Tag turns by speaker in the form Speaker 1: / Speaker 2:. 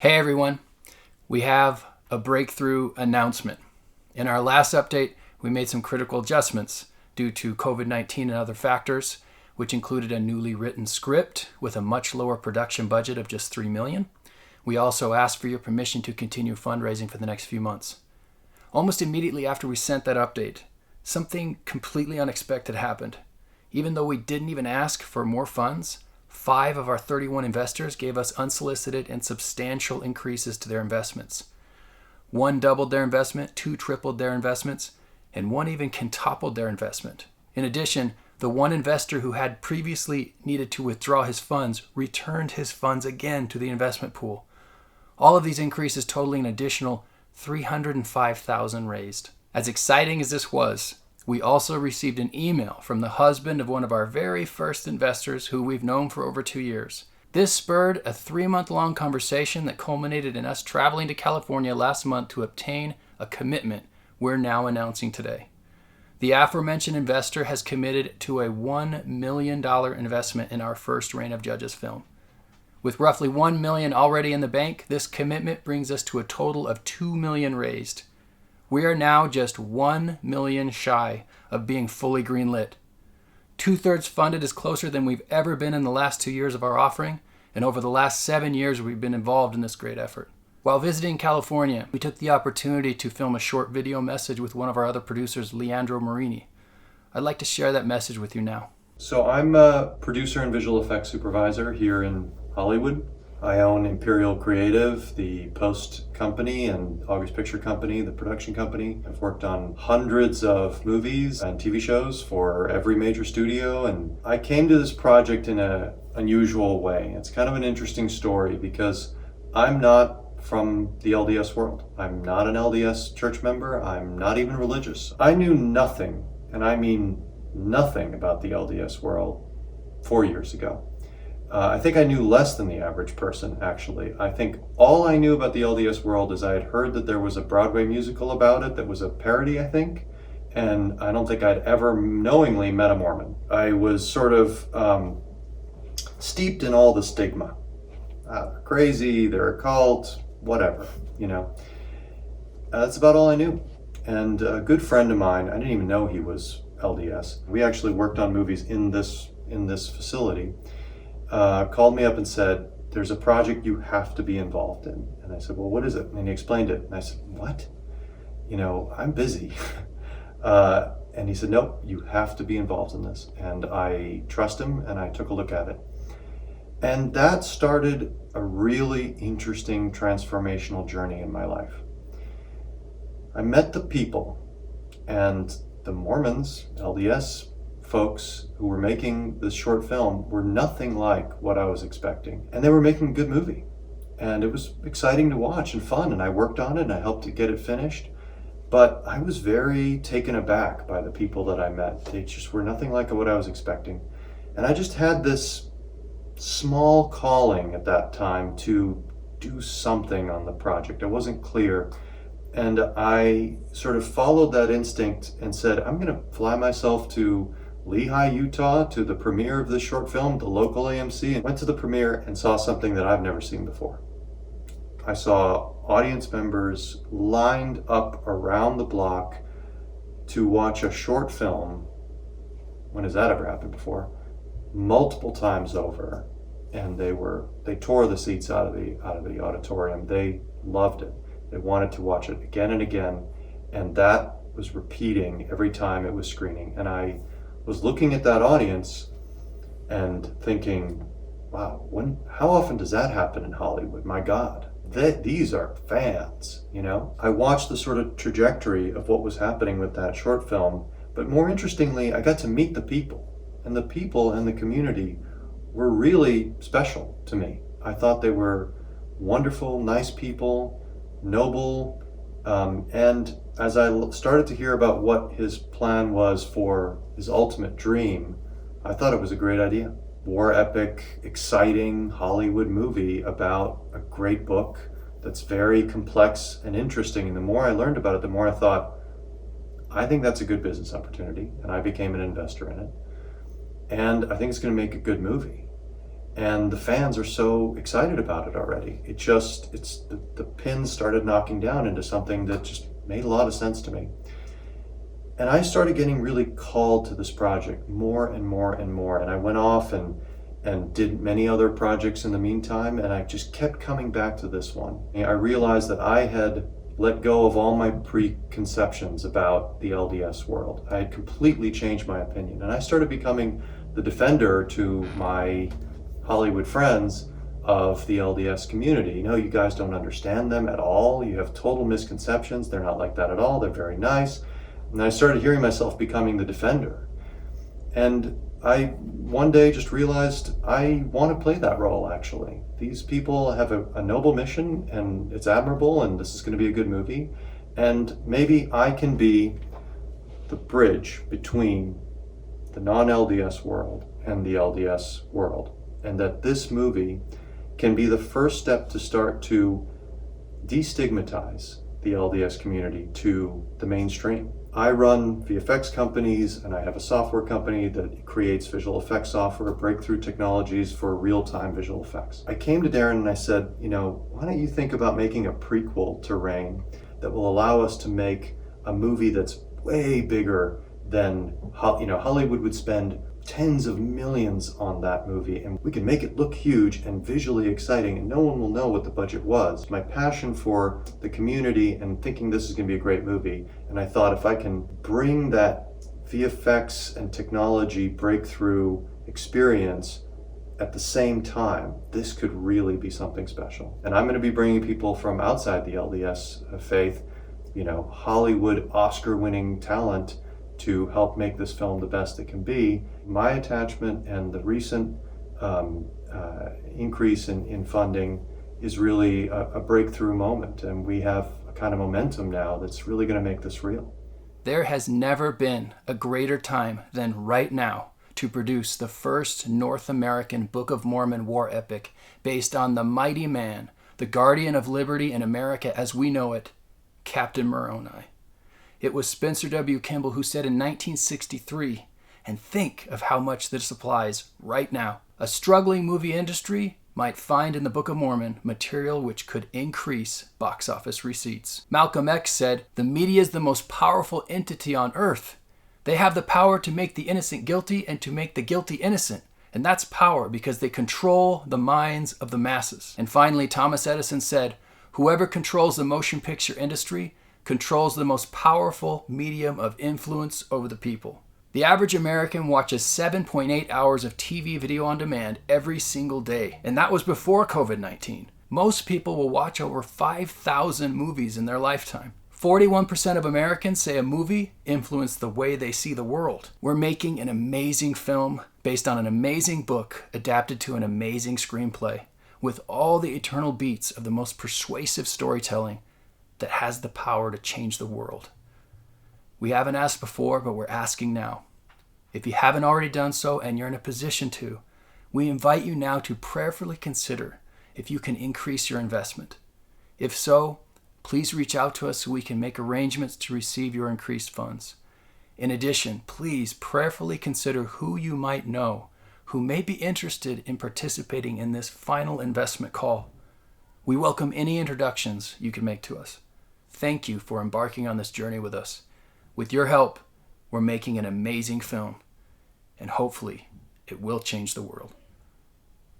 Speaker 1: Hey everyone, we have a breakthrough announcement. In our last update, we made some critical adjustments due to COVID-19 and other factors, which included a newly written script with a much lower production budget of just $3 million. We also asked for your permission to continue fundraising for the next few months. Almost immediately after we sent that update, something completely unexpected happened. Even though we didn't even ask for more funds, 5 of our 31 investors gave us unsolicited and substantial increases to their investments. 1 doubled their investment, 2 tripled their investments, and 1 even quintupled their investment. In addition, the one investor who had previously needed to withdraw his funds returned his funds again to the investment pool. All of these increases totaling an additional $305,000 raised. As exciting as this was, we also received an email from the husband of one of our very first investors who we've known for over 2 years. This spurred a 3-month-long conversation that culminated in us traveling to California last month to obtain a commitment we're now announcing today. The aforementioned investor has committed to a $1 million investment in our first Reign of Judges film. With roughly $1 million already in the bank, this commitment brings us to a total of $2 million raised. We are now just $1 million shy of being fully greenlit. 2/3 funded is closer than we've ever been in the last 2 years of our offering, and over the last 7 years we've been involved in this great effort. While visiting California, we took the opportunity to film a short video message with one of our other producers, Leandro Marini. I'd like to share that message with you now.
Speaker 2: So I'm a producer and visual effects supervisor here in Hollywood. I own Imperial Creative, the post company, and August Picture Company, the production company. I've worked on hundreds of movies and TV shows for every major studio, and I came to this project in an unusual way. It's kind of an interesting story because I'm not from the LDS world. I'm not an LDS church member. I'm not even religious. I knew nothing, and I mean nothing, about the LDS world 4 years ago. I think I knew less than the average person, actually. I think all I knew about the LDS world is I had heard that there was a Broadway musical about it that was a parody, I think, and I don't think I'd ever knowingly met a Mormon. I was sort of steeped in all the stigma. They're crazy, they're a cult, whatever, you know. That's about all I knew. And a good friend of mine, I didn't even know he was LDS. We actually worked on movies in this facility. Called me up and said, there's a project you have to be involved in. And I said, well, what is it? And he explained it. And I said, what? You know, I'm busy. And he said, nope, you have to be involved in this. And I trust him, and I took a look at it. And that started a really interesting transformational journey in my life. I met the people, and the Mormons, LDS folks who were making this short film were nothing like what I was expecting. And they were making a good movie. And it was exciting to watch and fun. And I worked on it and I helped to get it finished. But I was very taken aback by the people that I met. They just were nothing like what I was expecting. And I just had this small calling at that time to do something on the project. I wasn't clear. And I sort of followed that instinct and said, I'm going to fly myself to Lehi, Utah, to the premiere of this short film, the local AMC, and went to the premiere and saw something that I've never seen before. I saw audience members lined up around the block to watch a short film. When has that ever happened before? Multiple times over, and they tore the seats out of the auditorium. They loved it. They wanted to watch it again and again, and that was repeating every time it was screening. And I was looking at that audience and thinking, wow, how often does that happen in Hollywood? My God, these are fans, you know? I watched the sort of trajectory of what was happening with that short film, but more interestingly, I got to meet the people, and the people and the community were really special to me. I thought they were wonderful, nice people, noble, and as I started to hear about what his plan was for his ultimate dream, I thought it was a great idea. War epic, exciting Hollywood movie about a great book that's very complex and interesting. And the more I learned about it, the more I thought, I think that's a good business opportunity. And I became an investor in it. And I think it's going to make a good movie. and the fans are so excited about it already. The pins started knocking down into something that just made a lot of sense to me. And I started getting really called to this project more and more and more. And I went off and did many other projects in the meantime, and I just kept coming back to this one. And I realized that I had let go of all my preconceptions about the LDS world. I had completely changed my opinion, and I started becoming the defender to my Hollywood friends of the LDS community. You guys don't understand them at all. You have total misconceptions. They're not like that at all. They're very nice. And I started hearing myself becoming the defender. And I one day just realized I want to play that role, actually. These people have a noble mission, and it's admirable, and this is going to be a good movie. And maybe I can be the bridge between the non-LDS world and the LDS world. And that this movie can be the first step to start to destigmatize the LDS community to the mainstream. I run VFX companies, and I have a software company that creates visual effects software, breakthrough technologies for real-time visual effects. I came to Darren and I said, why don't you think about making a prequel to Reign that will allow us to make a movie that's way bigger than, Hollywood would spend tens of millions on that movie, and we can make it look huge and visually exciting, and no one will know what the budget was. My passion for the community and thinking this is going to be a great movie, and I thought if I can bring that VFX and technology breakthrough experience at the same time, this could really be something special. And I'm going to be bringing people from outside the LDS faith, Hollywood Oscar-winning talent, to help make this film the best it can be. My attachment and the recent increase in funding is really a breakthrough moment, and we have a kind of momentum now that's really going to make this real.
Speaker 1: There has never been a greater time than right now to produce the first North American Book of Mormon war epic based on the mighty man, the guardian of liberty in America as we know it, Captain Moroni. It was Spencer W. Kimball who said in 1963, and think of how much this applies right now. A struggling movie industry might find in the Book of Mormon material which could increase box office receipts. Malcolm X said, the media is the most powerful entity on earth. They have the power to make the innocent guilty and to make the guilty innocent. And that's power because they control the minds of the masses. And finally, Thomas Edison said, whoever controls the motion picture industry controls the most powerful medium of influence over the people. The average American watches 7.8 hours of TV video on demand every single day, and that was before COVID-19. Most people will watch over 5,000 movies in their lifetime. 41% of Americans say a movie influenced the way they see the world. We're making an amazing film based on an amazing book adapted to an amazing screenplay, with all the eternal beats of the most persuasive storytelling that has the power to change the world. We haven't asked before, but we're asking now. If you haven't already done so and you're in a position to, we invite you now to prayerfully consider if you can increase your investment. If so, please reach out to us so we can make arrangements to receive your increased funds. In addition, please prayerfully consider who you might know who may be interested in participating in this final investment call. We welcome any introductions you can make to us. Thank you for embarking on this journey with us. With your help, we're making an amazing film, and hopefully it will change the world.